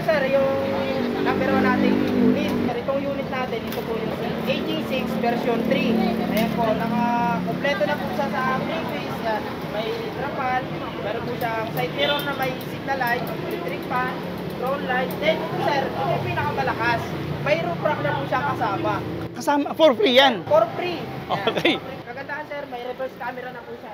sir, yung number 1 nating unit. Sir, itong unit natin, ito po yung AG6 version 3. Ayan po, naka-kompleto na po siya sa preface. Yan, may trapal, meron po siyang side mirror na may signal light, electric fan, drone light. Then, sir, ito yung pinakamalakas. May roof rack na po siya kasama. Kasama, for free yan? For free. Yan. Okay. Kagandahan sir, may reverse camera na po siya.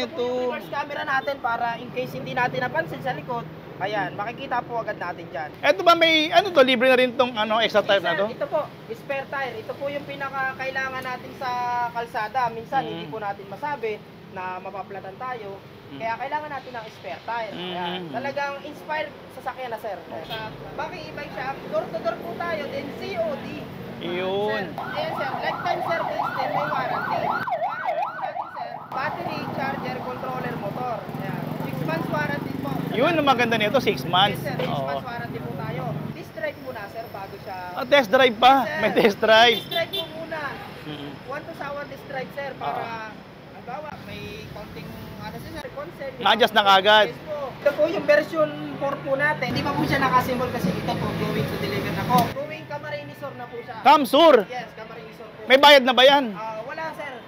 Ito. Yung reverse camera natin para in case hindi natin napansin sa likod, ayan, makikita po agad natin dyan. Ito ba may, ano to, libre na rin tong extra tire na to? Ito po, spare tire. Ito po yung pinaka-kailangan natin sa kalsada. Minsan, hindi po natin masabi na mapaplatan tayo. Kaya kailangan natin ng spare tire. Ayan. Talagang inspired sa sakyan na sir. Sa Baki e-bike shop, door-to-door po tayo, then COD. Yun. Ayan sir, lifetime service, then may warranty. Warranty po natin sir, battery, charger, controller, motor. Ayan. 6 months warranty po. Yun ang maganda nito, 6 months. Yes sir, 6 months warranty po tayo. Test drive muna sir bago siya. Test drive pa? Yes, sir. May test drive. Test drive po muna. 1 to sawa test drive sir para halimbawa may konting sir, concept. Na-adjust na kagad. Yes po. Ito po yung version 4 po natin. Hindi pa po siya nakasymbol kasi ito po going to deliver na po. Going Camarinesor na po siya. Camsur? Yes, Camarinesor po. May bayad na ba yan? Wala sir.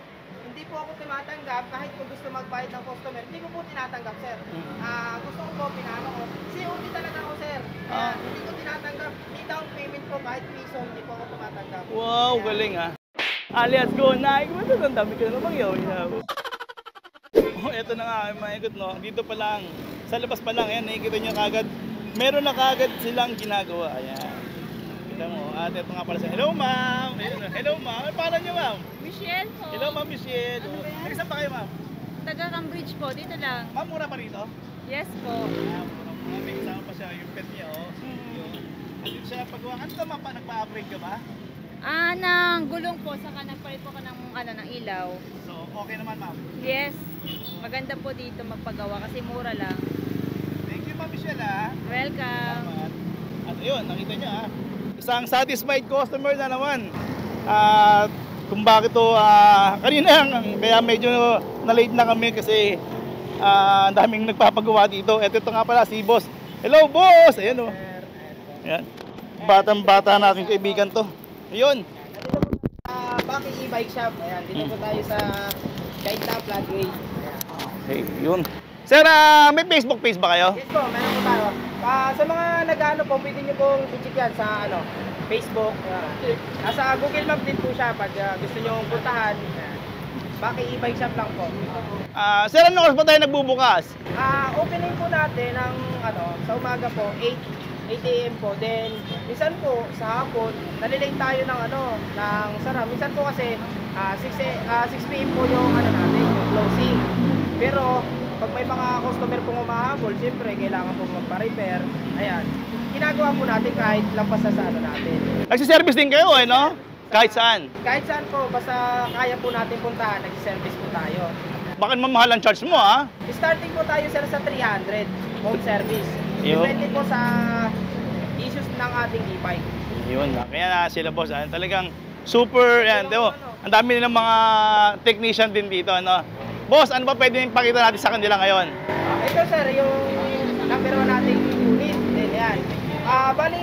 Hindi po ako tumatanggap kahit kung gusto magbayad ng customer. Hindi ko po tinatanggap sir. Gusto ko po, pinano ko. COD talaga ako sir. Hindi ko tinatanggap. Hindi down payment po kahit piso. Hindi po ako tumatanggap. Wow, galing ah. Alias go na. Ang dami ka na namang yun. Oh, eto na nga, maikot no. Dito pa lang, sa labas pa lang, ayan, nakikita nyo kagad. Meron na kagad silang ginagawa. Ayan. Kita mo. At eto nga pala sa, hello ma'am. Hello ma'am. Ano pangalan nyo ma'am? Michelle po. Hello ma'am Michelle. Nag-isang pa kayo ma'am? Taga Cambridge po, dito lang. Ma'am, mura pa rito? Yes po. Ayan, mura. May kasama pa siya, yung pet niya oh. Yun. At yun siya pagawa. Ano tama pa, nagpa-upgrade ka ba? Nang gulong po, saka nagpalit po ka ng ilaw. So, okay naman ma'am? Yes. Maganda po dito magpagawa kasi mura lang. Thank you ma'am Michelle ah. Welcome. Salamat. At ayun, nakita nyo ah. Isang satisfied customer na naman. At kung bakit to kanina kaya medyo na-late na kami kasi ang daming nagpapagawa dito. Ito nga pala si boss. Hello boss! Ayan o. Ayan. Batang-bata natin kaibigan to. Ayun. Baki e-bike shop. Ayan, dito po tayo sa Kaitla Floodway. Okay, yun. Sir, may Facebook page ba kayo? Yes po, meron po tayo. Sa mga nag-ano po, pwede nyo pong i-check yan sa Facebook. Nasa Google Map din po siya pag gusto nyo puntahan. Baki e-bike shop lang po. Sir, ano oras pa tayo nagbubukas? Opening po natin ng sa umaga po, 8 AM po. Then, minsan po sa hapon, nalilate tayo ng ng sara. Minsan po kasi 6 PM po yung natin, yung closing. Pero pag may mga customer pong umahabol, siyempre kailangan po magpa-repair. Ayan. Ginagawa po natin kahit lampas sa natin. Nagsiservice din kayo eh, no? Kahit saan? Kahit saan po, basta kaya po natin puntahan, nagsiservice po tayo. Bakit mamahal ang charge mo ah? Starting po tayo sir sa 300 home service. Yo. Depende po sa issues ng ating e-bike. Yun na. Kaya sila boss, talagang super, yan. Diba, ang dami nilang mga technician din dito. Ano? Boss, ano ba pwede ipakita natin sa kanila ngayon? Ito sir, yung number 1 nating unit. Then yan. Bali,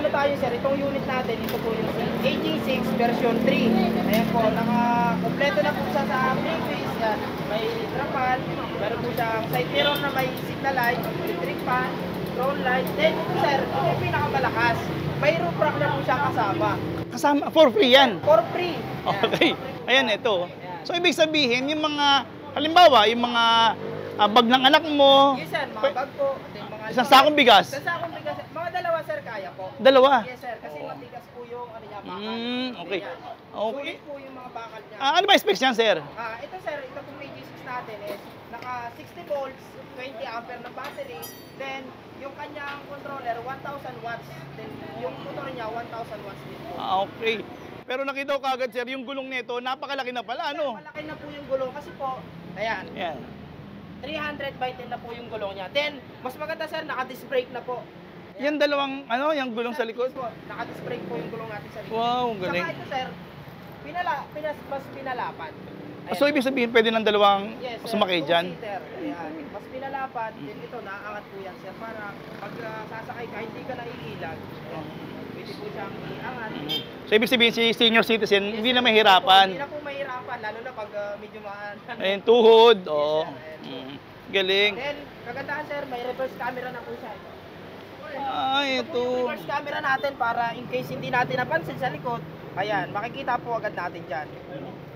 tayo sir, itong unit natin, ito po yung AG6 version 3. Ayan po, naka-kompleto na po siya sa preface. Yan. May trapal, meron po siyang side mirror na may signal light, electric fan, drone light. Then ito sir, ito yung pinakamalakas. May roof rack na po siya kasama. Kasama, for free yan? For free. Okay. Ayan, ito. So, ibig sabihin, yung mga, halimbawa, yung mga bag ng anak mo. Yes sir, mga bag po. Isang sakong bigas. Isang sakong bigas. Mga dalawa sir, kaya po. Dalawa? Yes sir, kasi matigas po yung niya, bakal. Okay. Okay. Sulit po yung mga bakal niya. Ano ba specs niyan, sir? Ito sir, ito pong AG6 natin is naka 60 volts, 20 ampere na battery. Then, yung kanyang controller, 1,000 watts. Then, yung motor niya, 1,000 watts din po. Okay. Pero nakita ko kagad, sir, yung gulong nito, napakalaki na pala, ano? Malaki na po yung gulong kasi po, ayan. Yan. 300 by 10 na po yung gulong niya. Then, mas maganda sir, naka-disc brake na po. Yan dalawang, yung gulong sa likod? Naka-disc brake po yung gulong natin sa likod. Wow, galing. Saka ito sir, mas pinalapan. Ayan. So, ibig sabihin, pwede ng dalawang Yes, sir. sumakay dyan? Two-seater. Ayan. Mas pinalapad, then ito, naaangat po yan, sir, para pag sasakay ka, hindi ka naiilag. Ayan. Pwede po siyang iangat. So, ibig sabihin, si senior citizen, Yes, hindi sir. na mahirapan. Hindi na po mahirapan, lalo na pag medyo Ayun, tuhod. Oo. Yes, sir. Ayan. Galing. Then, kagandahan, sir, may reverse camera na po siya. Ay, Ito po yung ito. reverse camera natin para in case hindi natin napansin sa likod, ayan, makikita po agad natin dyan.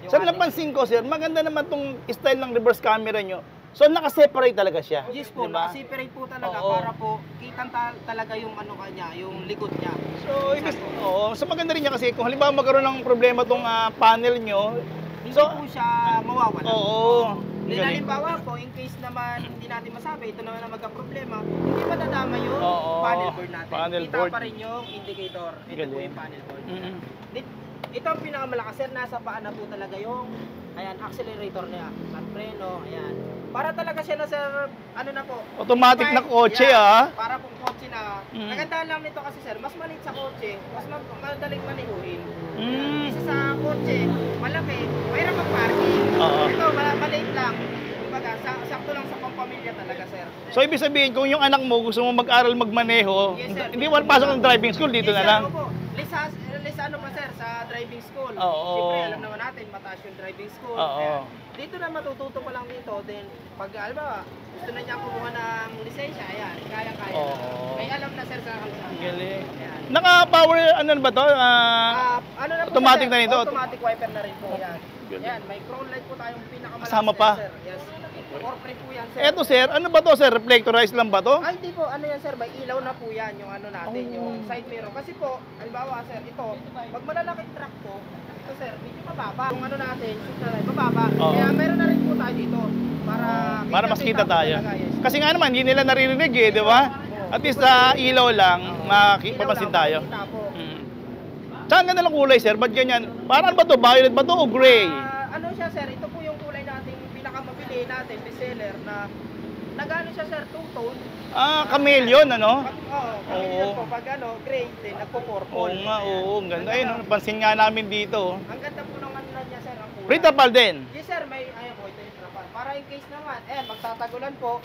Yung Sir, ating- napansin ko, sir, maganda naman tong style ng reverse camera nyo. So, nakaseparate talaga siya. Yes po, Diba? nakaseparate po talaga Oo. para po kitang talaga yung ano kanya, yung likod niya. So, so maganda rin niya kasi kung halimbawa magkaroon ng problema tong panel nyo, Hindi so, po siya mawawala. oo. Then Galing. halimbawa po, in case naman hindi natin masabi, ito naman ang magka-problema, hindi madadama yung Oo, panel board natin. panel Kita board. pa rin yung indicator. Ito po Galing. yung panel board. Mm-mm. Ito ang pinakamalakas, sir, nasa paa na po talaga yung ayan, accelerator niya, at preno, ayan. Para talaga siya na, sir, ano na po. Automatic na kotse, yeah, para pong kotse na. Mm. Kagandahan lang nito kasi, sir, mas maliit sa kotse, mas madaling manihuin. Mm. Isa sa kotse, malaki, mayroon mag-parking. Oo. Ito, maliit lang. Kumbaga, sakto lang sa pampamilya talaga, sir. So, ibig sabihin, kung yung anak mo gusto mo mag-aral magmaneho, Yes, sir. hindi mo pasok ng driving school, dito Yes, na sir, lang. opo. Lisa ano pa, sir, sa driving school. Oo. Siyempre, alam naman natin, mataas yung driving school. Oo. Kaya, dito na matututo pa lang dito. Then, pag, alam gusto na niya kumuha ng lisensya, ayan, kaya-kaya na. Oo. May alam na, sir, sa kalsada. Galing. Ayan. Naka-power, ano ba to? Ano na po, automatic sir? na ito. Automatic wiper na rin po, yan. Galing. Yan, may crown light po tayong pinakamalakas. Kasama pa? Sir. Yes. Corporate po yan, sir. Eto, sir, ano ba to, sir? Reflectorized lang ba to? Ay, hindi po. Ano yan, sir? May ilaw na po yan, yung ano natin, Oh. yung side mirror. Kasi po, halimbawa, sir, ito, pag malalaking truck po, ito, sir, medyo mababa. Yung ano natin, signal, mababa. Oo. Kaya meron na rin po tayo dito. Para Mas kita po tayo. talaga, yes. Kasi nga naman, hindi nila naririnig eh, di ba? At least sa ilaw lang, mapapansin Ilaw lang, tayo. makikita po. Saan ganda ng kulay, sir? Ba't ganyan? Parang ba to? Violet ba to o gray? Ano siya, sir? Ito po yung kulay nating pinakamabili natin, bestseller, na nagano siya, sir, two-tone. Chameleon, ano? Oo, chameleon Oo. po. Pag ano, gray, din, nagpo-purple. Oo nga, Ayan. oo. Ang ganda. Ayun, napansin nga namin dito. Ang ganda po ng ano na niya, sir, ang kulay. Free tapal din. Yes, sir, may, ayun po, ito yung trapal. Para in case naman, magtatagulan po.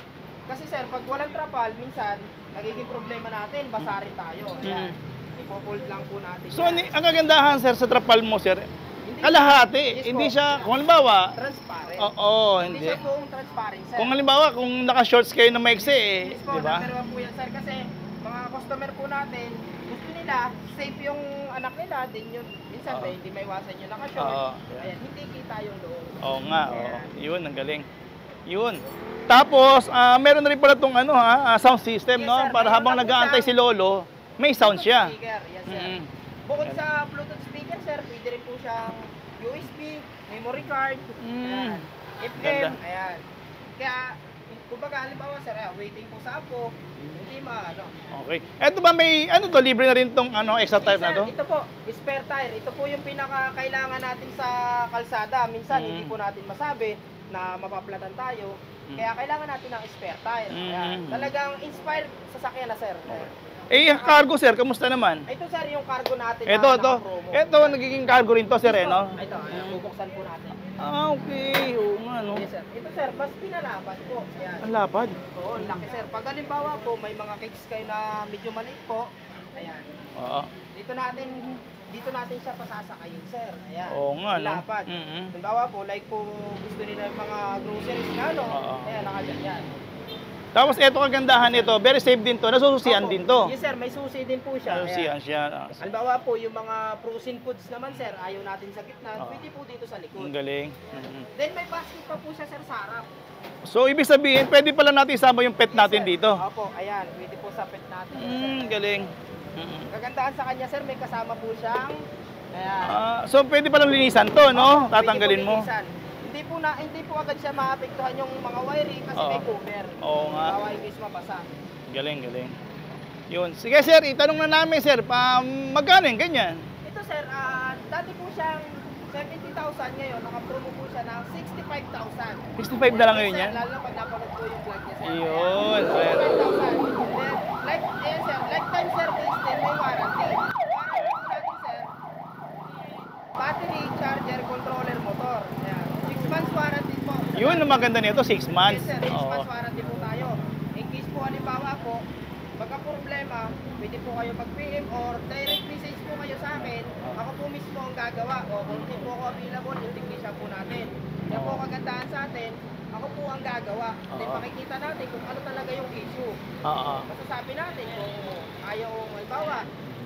Kasi, sir, pag walang trapal, minsan, nagiging problema natin, basa rin tayo. Ayan. Ipo-fold lang po natin. So, yan. ang kagandahan, sir, sa trapal mo, sir, Hindi kalahati. Yes, Hindi po. siya, kung halimbawa, Transparent. oo, Hindi hindi. siya buong transparent, sir. Kung halimbawa, kung naka-shorts kayo na maiksi, eh, Yes po, di ba? number one po yan, sir. Kasi, mga customer po natin, gusto nila, safe yung anak nila, din yun. Minsan, Oo. hindi may iwasan yung naka-short. Oo. Ayan, hindi kita yung loob. Oo nga, oo. Yun, ang galing. Yun. Tapos, meron na rin pala itong ano, sound system, Yes, no? sir. Para Mayroon habang na po nag-aantay siyang si Lolo, may sound siya. Speaker, yes, sir. Mm. Bukod sa Bluetooth speaker, sir, pwede rin po siyang USB, memory card, ayan, FM, Ganda. ayan. Kaya, kumbaga, halimbawa, sir, waiting po sa apo, hindi ano. Okay. Eto ba may, ano to, libre na rin itong ano, extra type na Sir, to? ito po, spare tire. Ito po yung pinaka-kailangan natin sa kalsada. Minsan, Mm. hindi po natin masabi na mapaplatan tayo. Kaya kailangan natin ng spare tire. Ayan. Mm. Talagang inspired sa sakyan na, sir. Ayan. Eh, cargo, sir, kamusta naman? Ito, sir, yung cargo natin Ito, na ito. naka-promo. Ito, nagiging cargo rin to, sir, eh, no? Ito, ayan, bubuksan po natin. Okay. Oo nga, no? Yes, sir. Ito, sir, mas pinalaban po. Ayan. Ang lapad. Oo, laki, sir. Pag halimbawa po, may mga cakes kayo na medyo maliit po. Ayan. Oo. Dito natin siya pasasakayin, sir. Ayan. Oo nga, no? Lapad. Mm-mm. Halimbawa po, like po gusto nila yung mga groceries na ano. Oo. Ayan, nakadyan yan. Tapos, eto kagandahan nito, very safe din to. Nasususian Opo. din to. Yes, sir. May susi din po siya. Nasususian Ayan. siya. Halimbawa po, yung mga frozen foods naman, sir, ayaw natin sa gitna. Oo. Pwede po dito sa likod. Ang galing. Mm-mm. Then may basket pa po siya, sir, sa harap. So, ibig sabihin, pwede pala natin isama yung pet natin Yes, sir. dito. Opo, ayan. Pwede po sa pet natin. Galing. Mm-mm. Kagandahan sa kanya, sir, may kasama po siyang ayan. So, pwede palang linisan to, no? Opo, Tatanggalin pwede po mo. linisan. Hindi po agad siya maapektuhan yung mga wiring kasi Oo. may cover. Oo nga. Bawa in case mabasa. Galing, galing. Yun. Sige, sir, itanong na namin, sir, magkano yung ganyan? Ito, sir, dati po siyang 70,000 ngayon, naka-promo po siya ng 65,000. 65 na lang ngayon Yes, yan? sir, lalo na pag napanood po yung vlog niya, sir. Yun, sir. 65,000. Then, sir, lifetime service din, may warranty. Warranty po natin, sir, battery, charger, controller, motor. Ayan. 6 months yun ang maganda nito, 6 months. Yes, sir. 6 Oo. months warranty po tayo. In case po, halimbawa po, pagka problema, pwede po kayo mag-PM or direct message po kayo sa akin. Ako po mismo ang gagawa. O kung hindi po ako available, yung technician po natin. Yan po kagandahan sa atin. Ako po ang gagawa. Then makikita natin kung ano talaga yung issue. Oo. Masasabi natin kung ayaw, halimbawa,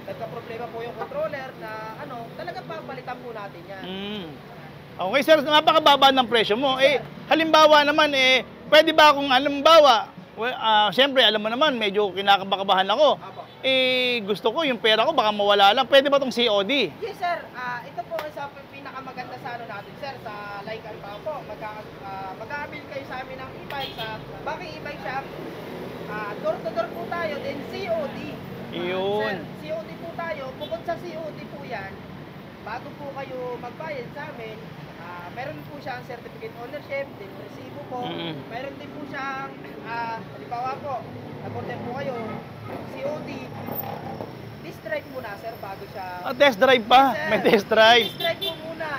nagka-problema po yung controller na ano, talaga papalitan po natin yan. Okay sir, napakababa ng presyo mo. Eh, halimbawa naman, pwede ba akong halimbawa, siyempre alam mo naman, medyo kinakabahan ako. Apo. Gusto ko yung pera ko baka mawala lang. Pwede ba tong COD? Yes sir, ito po isa pinakamaganda sa ano natin sir, sa like and po. Mag-a-avail kayo sa amin ng e-bike sa Baki e-bike shop. Door to door po tayo, then COD. Yun. Sir, COD po tayo. Bukod sa COD po yan, bago po kayo magbayad sa amin, meron po siyang certificate ownership, din resibo po. Meron din po siyang, halimbawa po, nag-order po kayo, COD, test drive muna sir bago siya. Test drive pa? Yes, sir. May test drive. Test drive po muna.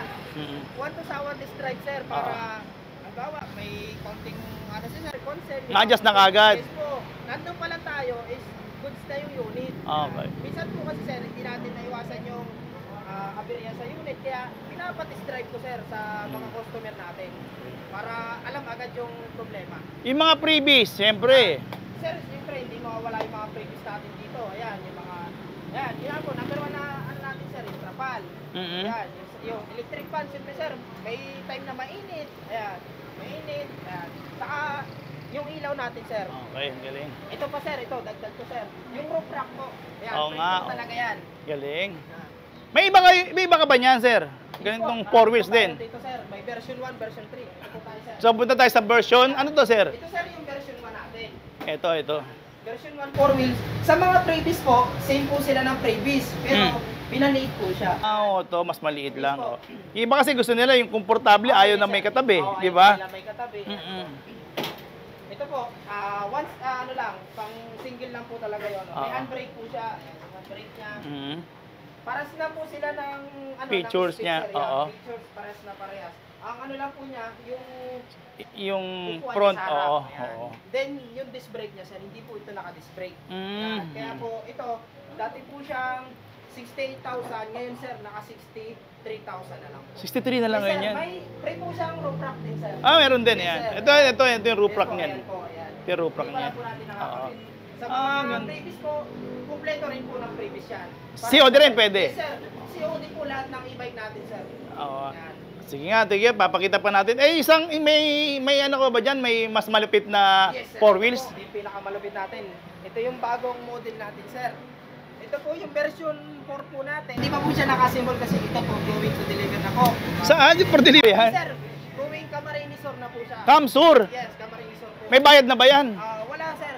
1 to hour test drive sir para halimbawa may konting ano sir, concept. Na-adjust na kagad. Yes po. Nandun pa lang tayo is goods na yung unit. Okay. Minsan po kasi sir, hindi natin naiwasan yung aberya sa unit. Kaya pinapatest drive ko sir sa mga customer natin para alam agad yung problema. Yung mga freebies, siyempre. Sir, siyempre hindi mawawala yung mga previous natin dito. Ayan, yung mga, ayan, yun po, number 1 na ano natin sir, yung trapal. Ayan, yung electric fan, siyempre sir, may time na mainit. Ayan, mainit. Ayan, saka yung ilaw natin sir. Okay, galing. Ito pa sir, ito, dagdag ko sir. Yung roof rack po. Ayan, Oo nga. talaga yan. Galing. May iba ka ba niyan, sir? Ganitong 4 wheels din. Dito sir, may version 1, version 3. Ito tayo sir. So, punta tayo sa version. Ano to, sir? Ito sir yung version 1 natin. Ito. Version 1 4 wheels. Sa mga previous po, same po sila ng previous. Pero pinaliit po siya. Oo, to mas maliit lang. Oh. Yung iba kasi gusto nila yung komportable, ayaw na may katabi, di ba? Ayaw na may katabi. Ito po, once ano lang, pang single lang po talaga yun. May handbrake po siya. Ayan, yung handbrake niya. Paras na po sila ng ano, Features ng niya, sticker, oo. Features pares na parehas. Ang ano lang po niya, Yung upuan front, niya sa harap. oo. Ayan. Then yung disc brake niya sir, hindi po ito naka-disc brake. Mm. Kaya po ito, dati po siyang 68,000, ngayon sir naka 63,000 na lang. 63 na lang Yes, sir, ngayon yan. may po siyang roof rack din sir. Meron din Yes, yan. sir. Ito yung roof rack Yes, po, niyan. ayan po, ayan. Ito yung roof rack Hindi pala niyan. po natin Oo. nakakapit. Sa Ah, mga ganun. previous po, kumpleto rin po ng previous yan. COD rin pwede? Yes sir, COD po lahat ng e-bike natin sir. Oo. Yan. Sige nga, papakita pa natin. May ano ko ba dyan? May mas malupit na Yes, sir. 4 wheels? Ito po, yung pinakamalupit natin. Ito yung bagong model natin sir. Ito po yung version 4 po natin. Hindi pa po siya nakasimbol kasi ito po going to deliver na po. Saan? Yung for delivery yan? Sir, going Camarinesor na po siya. Kamsur! Yes, Camarinesor po. May bayad na ba yan? Wala sir.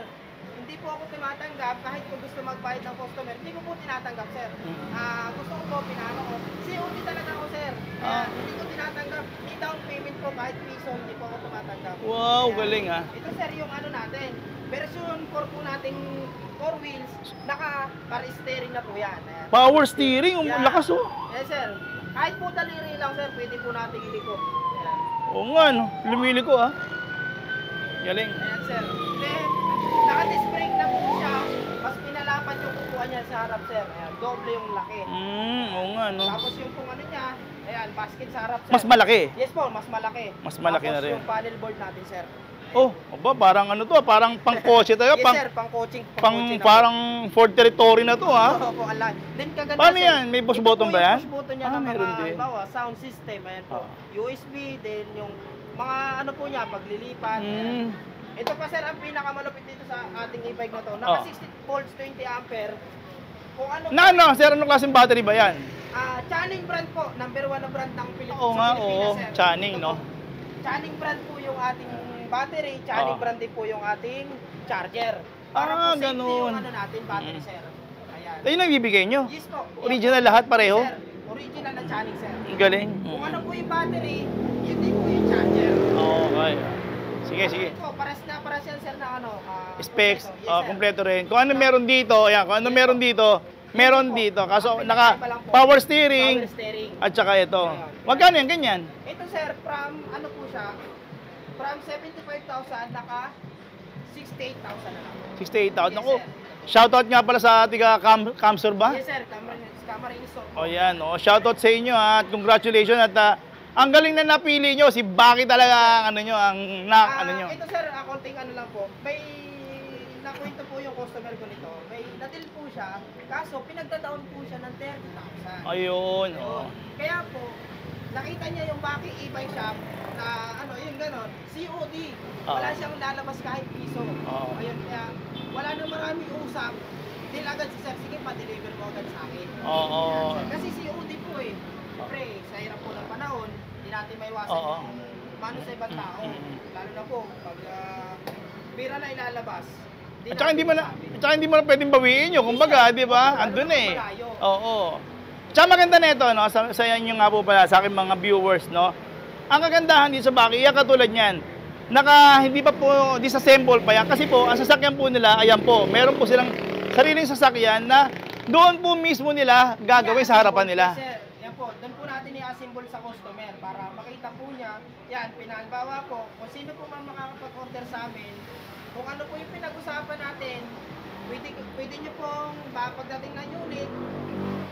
Hindi po ako tumatanggap kahit kung gusto magbayad ng customer. Hindi ko po tinatanggap sir. Gusto ko po, pinano ko. COD talaga ako sir. Kaya hindi ko tinatanggap. May down payment po kahit piso, hindi po ako tumatanggap. Wow, Kaya, galing ah. Ito sir yung ano natin. Version 4 po nating 4 wheels. Naka-car steering na po yan. Ayan. Power steering, Yeah. lakas oh. Yes sir. Kahit po daliri lang sir, pwede po natin iliko. Ayan. Oo nga no, lumili ko ah. Galing. Ayan sir. Then, naka-disc brake na po siya. Mas pinalapat yung upuan niya sa harap sir. Ayan, doble yung laki. Oo nga no. Tapos yung kung ano niya, ayan, basket sa harap sir. Mas malaki. Yes po, mas malaki. Mas malaki Tapos na rin. yung panel board natin sir. Oh, aba, parang ano to, parang pang kotse tayo, Yes sir, pang coaching. parang Ford territory na to ha. Opo, alam. Then kaganda Paano sir, yan? May push ito button po ba yung yan? push button niya na Meron mga, din. halimbawa, sound system, ayan po. USB, then yung mga ano po niya, paglilipat. Ayan. Ito pa sir, ang pinakamalupit dito sa ating e-bike na to. Naka 60 volts, 20 ampere. Kung ano po, Sir, ano klaseng battery ba yan? Channing brand po, number 1 na brand ng Oo nga, oo. sir. Channing, Ito no? po. Channing brand po yung ating battery, Channing brand din po yung ating charger. Para po safety ganun. yung ano natin, battery sir. Ayan. Ayun ang ibibigay nyo. Yes po. Original lahat pareho? Sir, original na Channing sir. Ang galing. Kung ano po yung battery, yun din po yung charger. Okay. Sige. Ito, pares yan sir na ano. Specs, kompleto. Yes, sir. kompleto rin. Kung ano meron dito, ayan, kung ano meron dito, meron dito. Kaso naka power steering Power steering. at saka ito. Magkano yan, ganyan? Ito sir, from ano po siya, From 75,000 naka 68,000 na lang. 68,000. Yes, Ako, sir. shoutout nga pala sa tiga Camsur ba? Yes sir, Camarines Store. O yan, o. Shoutout sa inyo ha, at congratulations at ang galing na napili nyo, si Baki talaga ang ano nyo, ang ano nyo. Ito sir, konting ano lang po. May nakwento po yung customer ko nito. May natil po siya, kaso pinagdadaon po siya ng 30,000. Ayun, o. Oo. Kaya po, nakita niya yung Baki e-bike shop na ano, yung ganon, COD. Wala siyang lalabas kahit piso. Oo. Ayun, kaya wala na maraming usap. Dil agad si sir, sige pa-deliver mo agad sa akin. Oo. Yan, sir. Kasi COD po eh. Siyempre, sa hirap po ng panahon, hindi natin maiwasan Oo. yung mano sa ibang tao. Lalo na po, pag pira na ilalabas. At saka hindi mo na pwedeng bawiin yun, kumbaga, di ba? Andun eh. Oo. Tsaka maganda na ito, no? Sa inyo nga po pala, sa aking mga viewers, no? Ang kagandahan dito sa Baki, yan katulad niyan. Hindi pa po disassemble pa yan. Kasi po, ang sasakyan po nila, ayan po, meron po silang sariling sasakyan na doon po mismo nila gagawin sa harapan nila. Sir, yan po, doon po natin i-assemble sa customer para makita po niya. Yan, pinalbawa po, kung sino po man makakapag-order sa amin, kung ano po yung pinag-usapan natin, pwede nyo pong pagdating ng unit,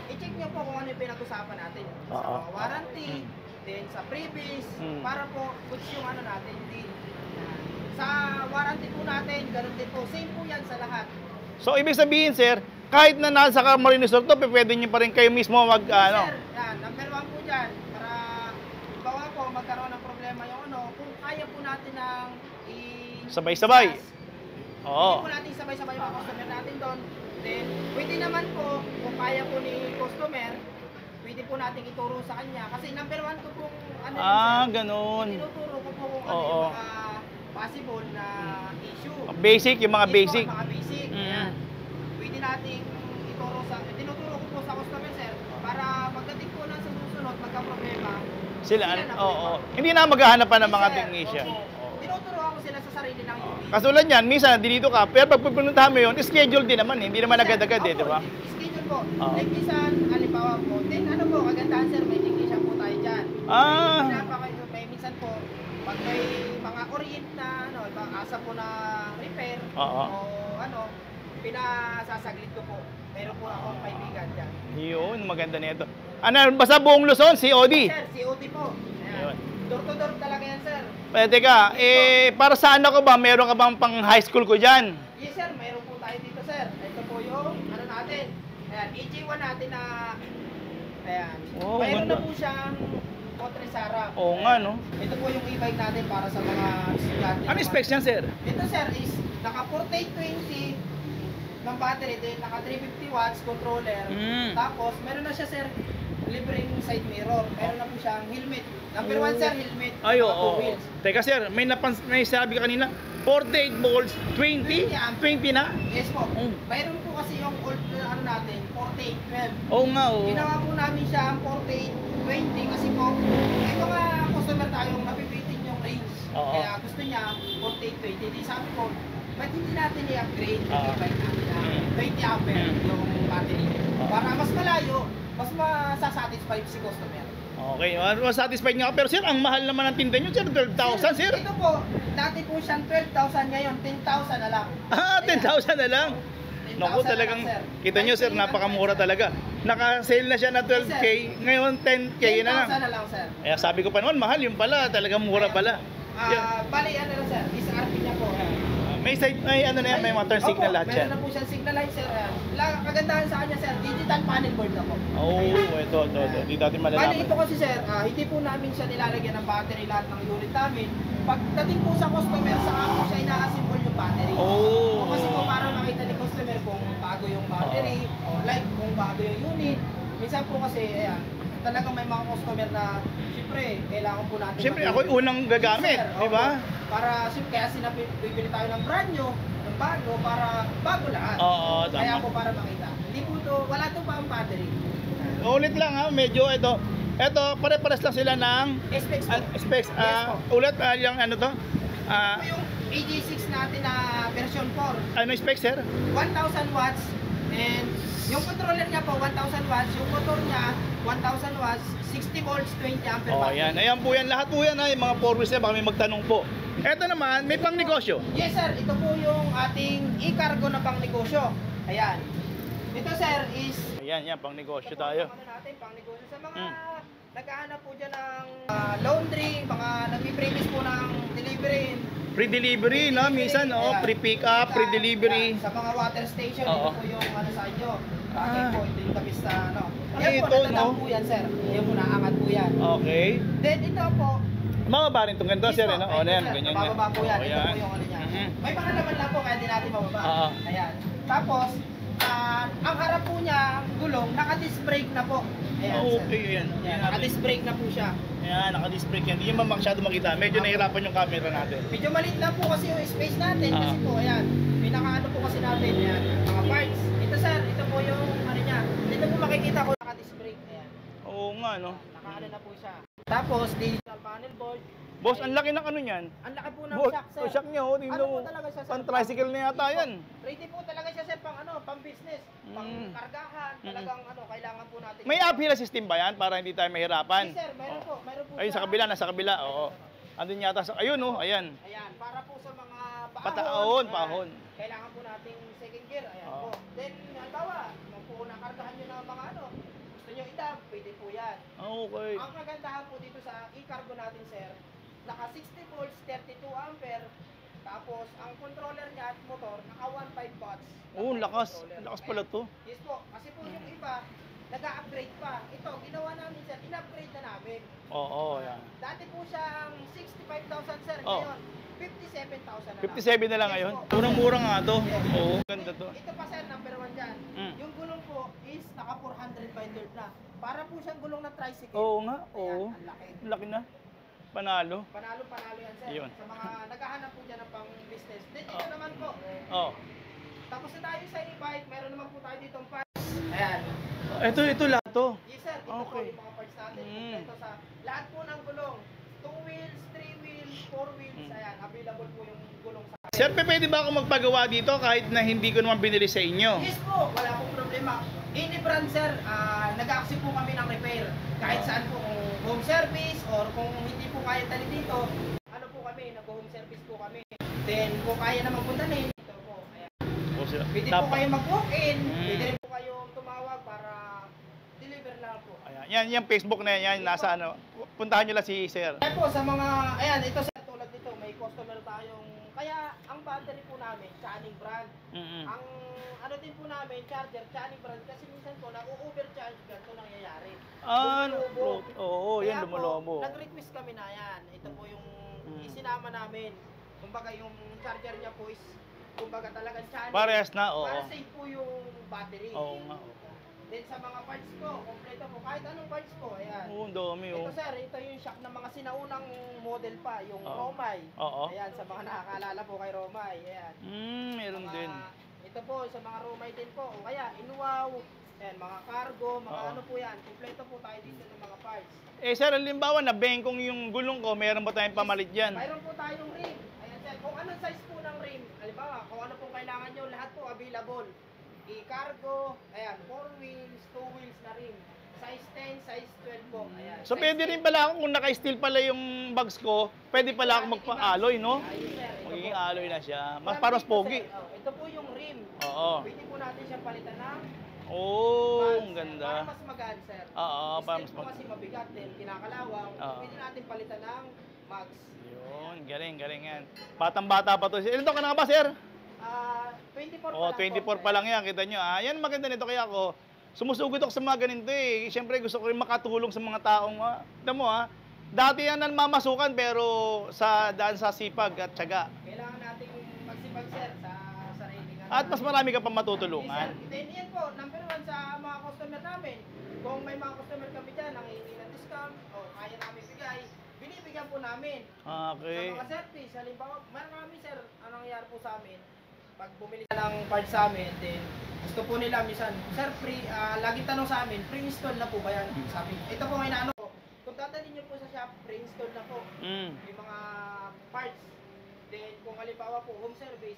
i-check nyo po kung ano yung pinag-usapan natin. Sa warranty, then sa previous, para po goods yung ano natin, deal. Sa warranty po natin, ganun din po. Same po yan sa lahat. So, ibig sabihin, sir, kahit na nasa Camarines Store to, pwede nyo pa rin kayo mismo mag, ano? Sir, yan, number 1 po dyan. Para, bawa po, magkaroon ng problema yung ano, kung kaya po natin ng sabay-sabay. Oo. Pwede po natin sabay-sabay yung mga customer natin doon. Then, pwede naman po, kung kaya po ni customer, pwede po natin ituro sa kanya. Kasi number 1 ko pong, ano sir, ganun. tinuturo ko po kung ano yung mga possible na issue. Basic, yung mga basic. Mga basic. Ayan. Pwede nating tinuturo ko po sa customer sir, para pagdating po na sa susunod, magka-problema. Sila, na oo. Hindi na maghahanap pa ng mga Sir, technician. Tinuturo ako sila sa sarili ng unit. Katulad yan, minsan dito ka, pero pag pupuntahan mo yun, schedule din naman, hindi naman Sir, agad-agad eh, opo, di ba? Schedule po. Like minsan, halimbawa po, then ano po, kagandahan sir, may technician po tayo dyan. May minsan po, pag may mga orient na, ano, ibang asa po na repair, o ano, pinasasaglit ko po. Meron po akong kaibigan dyan. Yun, maganda nito. Ano, basta buong Luzon, COD? Sir, COD po. Ayan. Door to door talaga yan sir. Teka, para sa anak ko ba, meron ka bang pang high school ko dyan? Yes sir, meron po tayo dito sir. Ito po yung, ano natin. Ayan, EG1 natin na, ayan. Oh, Mayroon ganda. na po siyang Contresara. Oo nga, no? Ito po yung e-bike natin para sa mga estudyante. Ano specs yan, sir? Ito sir is naka 4820 ng battery din, naka 350 watts controller. Tapos meron na siya sir libreng side mirror. Meron na po siyang helmet. Number 1 sir, helmet. Ay, Naka oo. two wheels. Teka, sir, may sabi ka kanina, 48 volts, 20? 20 na? Yes po. Mayroon po kasi yung old na ano natin, 4812. Oo nga, oo. Ginawa po namin siya ang 4820 kasi po may mga customer tayong napipitin yung range. Oo. Kaya gusto niya 4820. Di sabi ko, ba't hindi natin i-upgrade yung Oo. e-bike natin na 20 ampere yung battery. Para mas malayo, mas masasatisfy si customer. Okay, satisfied nga ako. Pero sir, ang mahal naman ng tinda nyo, sir, 12,000, sir. Ito po, dati po siyang 12,000 ngayon, 10,000 na lang. 10,000 na lang. 10,000 Naku, talagang, na lang, sir. kita nyo, sir, napakamura talaga. Naka-sale na siya na 12K, ngayon 10K na lang. 10,000 na lang, sir. Kaya sabi ko pa naman, mahal yung pala, talagang mura pala. Bali, ano na sir, is RP niya po. May side, may ano na yan, may motor signal lahat yan. Meron na po siyang signal light, sir. Kagandahan sa kanya, sir, digital panel board na po. Oh, ito. Hindi natin Bali, malalaman. ito kasi, sir, hindi po namin siya nilalagyan ng battery lahat ng unit namin. Pagdating po sa customer, saka po siya ina-assemble yung battery. Oh. Kasi po para makita ni customer kung bago yung battery, o like kung bago yung unit. Minsan po kasi, ayan, talagang may mga customer na, siyempre, kailangan po natin. Siyempre, ako yung unang gagamit, Sir, di ba? Para, siyempre, kaya bibili tayo ng brand new, ng bago, para bago lahat. Oo, tama. Kaya po para makita. Hindi po to, wala to pa ang battery. Ulit lang ha, medyo ito. Ito, pare-pares lang sila ng Specs po. specs. Yes po. Ulit, yung ano to? Ito po yung AG6 natin na version 4. Ano yung specs, sir? 1,000 watts and yung controller niya po 1,000 watts, yung motor niya 1,000 watts, 60 volts, 20 ampere Oh, battery. yan. Ayan po yan. Lahat po yan ha. Yung mga 4 wheels na, baka may magtanong po. Eto naman, may pang negosyo. Yes sir, ito po yung ating e-cargo na pang negosyo. Ayan. Ito sir is Ayan, yan, pang negosyo ito po tayo. yung ano natin, pang negosyo sa mga naghahanap po dyan ng laundry, mga nagpi-premise po ng delivery. Free delivery, no? Minsan, oh, Ayan. free pick up, free delivery. Ayan, sa mga water station, Oo. ito po yung ano sa inyo. Bakit Ah. po, ito yung tamis sa ano. Ay, Yan po, ito, nadadam no? po yan sir. Yan po, naaangat po yan. Okay. Then ito po, Mababa rin itong ganito, yes sir, po, ano? ayun O, po, yan, sir, ganyan. bababa po yan. Oh, Ito po yung ano niya. Mhm. May pakalaman lang po, kaya di natin bababa. Oo. Ayan. Tapos, ang harap po niya, ang gulong, naka-disc brake na po. Ayan, Oh, sir. okay, yan. Ayan, naka-disc brake na po siya. Ayan, naka-disc brake yan. Hindi naman masyado makita. Medyo nahirapan yung camera natin. Medyo maliit lang po kasi yung space natin. Kasi po, ayan, pinaka-ano po kasi natin, ayan, mga parts. Ito sir, ito po yung ano niya. Dito po makikita ko naka-disc brake. Ayan. Oo nga, no? Naka-ano na po siya. Tapos, digital panel board. Boss, ang laki ng ano niyan. Ang laki po ng Boss, shock, sir. ang shock niya, oh. Tingnan Ano mo. po talaga siya, sir? Pang tricycle na yata Hindi po. yan. Ready po talaga siya, sir, pang ano, pang business, pang kargahan, talagang ano, kailangan po natin. May uphill system ba yan para hindi tayo mahirapan? Yes, sir, meron po, meron po. Ayun, siya. sa kabila, nasa kabila. Oo. Andun yata sa... Ayun, oh. Ayan. Ayan, para po sa mga pahon. Pataon, ayan, pahon. Kailangan po nating second gear, ayan Oo. po. Then, halimbawa, kung po nakargahan nyo ng mga ano, gusto nyo idam, pwede po yan. Okay. Ang kagandahan po dito sa e-cargo natin, sir, naka 60 volts, 32 ampere, tapos ang controller niya at motor, naka 1.5 watts. Oo, lakas. Controller. Lakas pala to. Yes po, kasi po yung iba, nag-upgrade pa. Ito, ginawa namin sir, in-upgrade na namin. Oo, yan. Dati po siyang 65,000 sir, Oh. ngayon 57,000 na 57 na lang Yes ngayon. po. Murang-mura nga to. Yes. Oo, ganda to. Ito pa sir, number 1 dyan. Yung gulong po is naka 400 binder na. Para po siyang gulong na tricycle. Oo nga, Ayan, oo. ang laki. Ang laki na. Panalo. Panalo yan sir. Yun. Sa mga naghahanap po dyan ng pang business. Then ito naman po. Oh. Tapos na tayo sa e-bike, meron naman po tayo dito ang parts. Ayan. Ito lahat to. Yes sir, ito po Okay. yung mga parts natin. Mm. Ito sa lahat po ng gulong. 2 wheels, 3 wheels, 4 wheels. Ayan, available po yung gulong sa atin. Sir, pwede ba ako magpagawa dito kahit na hindi ko naman binili sa inyo? Yes po, wala pong problema. Any brand sir, nag-accept po kami ng repair. Kahit saan po, kung home service or kung hindi po kaya dali dito, ano po kami, nag-home service po kami. Then, kung kaya naman po dali, ito po. Ayan. O, sir. Pwede po kayo mag-walk-in, Mm. pwede rin po kayong tumawag para deliver lang po. Ayan, yan, yung Facebook na yan, nasa ano. Puntahan nyo lang si sir. Kaya po sa mga, ayan, ito sa tulad nito, may customer tayong, kaya ang battery po namin, Channing brand. Mm-mm. Ang ano din po namin, charger, Channing brand, kasi minsan po, na-overcharge ganito nangyayari. Lumulobo. Oo, yan, Kaya lumulobo. po, nag-request kami na yan. Ito po yung isinama namin. Kumbaga yung charger niya po is, kumbaga talagang Channing. Parehas na, oo. Para safe po yung battery. Oo nga. Then sa mga parts po, kompleto po. Kahit anong parts po, ayan. Oo, ang dami, Ito oh. sir, ito yung shock ng mga sinaunang model pa, yung Oo. Romay. Oo. Ayan, sa mga nakakaalala po kay Romay. Ayan. Meron Mga- din. Ito po, sa mga Romay din po. O kaya, Inuwaw. Ayan, mga cargo, mga Oo. ano po yan. Kompleto po tayo dito ng mga parts. Eh, sir, halimbawa na bengkong yung gulong ko, meron ba tayong pamalit dyan? Mayroon po tayong rim. Ayan sir, kung anong size po ng rim. Halimbawa, kung ano pong kailangan nyo, lahat po available. I-cargo, ayan, 4 wheels, 2 wheels na rim. Size 10, size 12 po. Ayan. So, Size pwede 10. rin pala ako, kung naka-steel pala yung bags ko, pwede pala ako magpa-alloy, no? Ayun sir, ito Magiging po. alloy na siya. Mas Marami parang dito, pogi. sir. Oh, ito po yung rim. Oo. Pwede po natin siyang palitan ng Oh, mags, ang sir. ganda. Para mas magaan, sir. Oo, para mas Steel po kasi mabigat din, kinakalawang. Oo. Pwede natin palitan ng mags. Yun, galing yan. Batang-bata pa to. Ilan taon ka na nga ba, sir? 24 Oh, 24 pa lang yan, kita nyo. Yan maganda nito kaya ako. Sumusugod ako sa mga ganito eh. Siyempre gusto ko rin makatulong sa mga taong, kita mo dati yan namamasukan pero daan sa sipag at tiyaga. Kailangan nating magsipag, sir, sa sarili nga. At mas marami ka pa Yes, matutulungan. sir. Then yan po, number 1 sa mga customer namin. Kung may mga customer kami dyan, nangihingi ng discount, o kaya namin bigay, binibigyan po namin. Okay. Sa mga service, halimbawa, marami sir, anong nangyari po sa amin, pag bumili ka ng parts sa amin, then gusto po nila minsan, sir, free, laging tanong sa amin, pre-install na po ba yan? Sabi, ito po ngayon ano, kung dadalhin nyo po sa shop, pre-install na po, Mm. yung mga parts. Then kung halimbawa po, home service,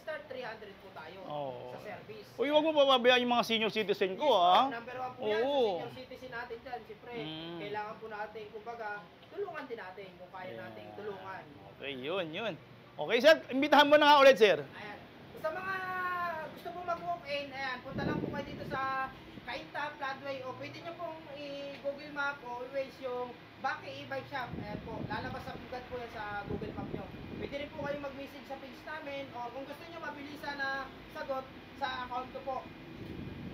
start 300 po tayo Oo. sa service. Uy, huwag mo pababayaan yung mga senior citizen ko, ha? Number 1 po yan sa Oo. senior citizen natin dyan. Siyempre, Mm. kailangan po natin, kumbaga, tulungan din natin kung kaya natin tulungan. Okay, yun. Okay, sir, imbitahan mo na nga ulit, sir. Ayan. Sa mga gusto po mag-walk-in, ayan, punta lang po kayo dito sa Kainta, Floodway, o pwede nyo pong i-Google Map o i-Waze yung Baki e-bike shop. Ayan po, lalabas sa pugad po yan sa Google Map nyo. Pwede rin po kayo mag-message sa page namin, o kung gusto nyo mabilisan na sagot sa account ko po.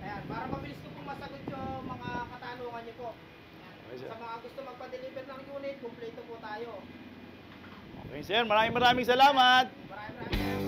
Ayan, para mabilis ko pong masagot yung mga katanungan nyo po. Ayan. Okay, sir. Sa mga gusto magpa-deliver ng unit, kumpleto po tayo. Okay, sir, maraming salamat. Maraming